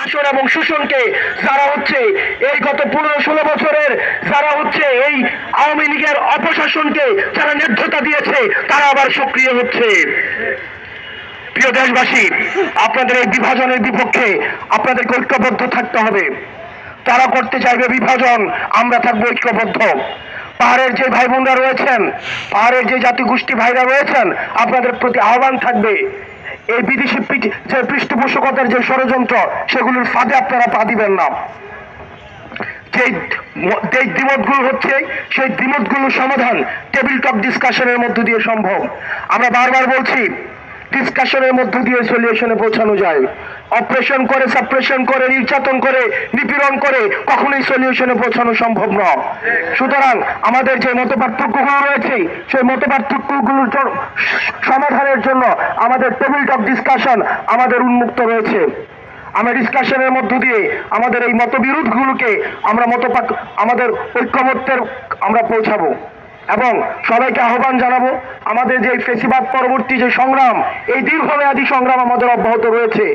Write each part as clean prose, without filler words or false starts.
শাসন এবং শোষণকে যারা হচ্ছে এই গত 15-16 বছরের যারা হচ্ছে এই আওয়ামী লীগের অপশাসনকে যারা ন্যায্যতা দিয়েছে তারা আবার সক্রিয় হচ্ছে। প্রিয় দেশবাসী, আপনাদের এই বিভাজনের বিপক্ষে আপনাদেরকে ঐক্যবদ্ধ থাকতে হবে। তারা করতে চাইবে বিভাজন, আমরা থাকবো ঐক্যবদ্ধ। পাহাড়ের যে ভাই বোনরা রয়েছেন, পাহাড়ের যে জাতিগোষ্ঠী ভাইরা রয়েছেন, আপনাদের প্রতি আহ্বান থাকবে এই বিদেশি যে পৃষ্ঠপোষকতার যে ষড়যন্ত্র সেগুলোর ফাঁদে আপনারা পা দিবেন না। যে দ্বিমতগুলো হচ্ছে সেই দ্বিমতগুলোর সমাধান টেবিল টক ডিসকাশনের মধ্য দিয়ে সম্ভব। আমরা বারবার বলছি ডিসকাশনের মধ্য দিয়ে সলিউশনে পৌঁছানো যায়। অপারেশন করে, সাপ্রেশন করে, নির্যাতন করে, নিপীড়ন করে কখনোই সলিউশনে পৌঁছানো সম্ভব নয়। সুতরাং আমাদের যে মতপার্থক্যগুলো রয়েছে সেই মতপার্থক্যগুলোর সমাধানের জন্য আমাদের টেবিল টক ডিসকাশন আমাদের উন্মুক্ত রয়েছে। আমরা ডিসকাশনের মধ্য দিয়ে আমাদের এই মতবিরোধগুলোকে আমাদের ঐক্যমত্যের আমরা পৌঁছাবো এবং সবাইকে আহ্বান জানাবো আমাদের যে ফেসিবাদ পরবর্তী যে সংগ্রাম, এই দীর্ঘমেয়াদী সংগ্রাম আমাদের অব্যাহত রয়েছে।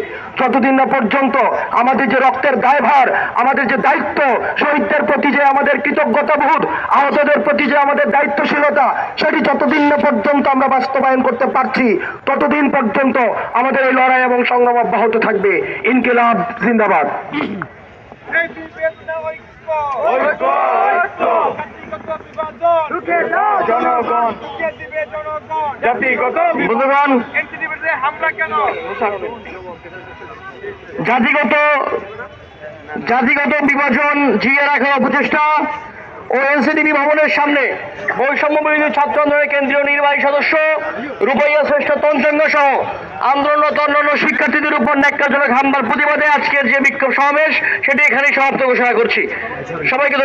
যতদিন না পর্যন্ত আমাদের যে রক্তের দায়ভার, আমাদের যে দায়িত্ব, শহীদদের প্রতি যে আমাদের কৃতজ্ঞতাবোধ, আহতদের প্রতি যে আমাদের দায়িত্বশীলতা, সেটি যতদিন না পর্যন্ত আমরা বাস্তবায়ন করতে পারছি ততদিন পর্যন্ত আমাদের এই লড়াই এবং সংগ্রাম অব্যাহত থাকবে। ইনকিলাব জিন্দাবাদ। জাতিগত বিভাজন জিয়ে রাখার অপচেষ্টা ও এনসিটিভি ভবনের সামনে বৈষম্য বিরোধী ছাত্র আন্দোলনের কেন্দ্রীয় নির্বাহী সদস্য রূপাইয়া শ্রেষ্ঠ তঞ্চঙ্গ সহ আন্দোলনরত অন্যান্য শিক্ষার্থীদের উপর ন্যাক্কারজনক হামলার প্রতিবাদে আজকের যে বিক্ষোভ সমাবেশ সেটি এখানেই সমাপ্ত ঘোষণা করছি। সবাইকে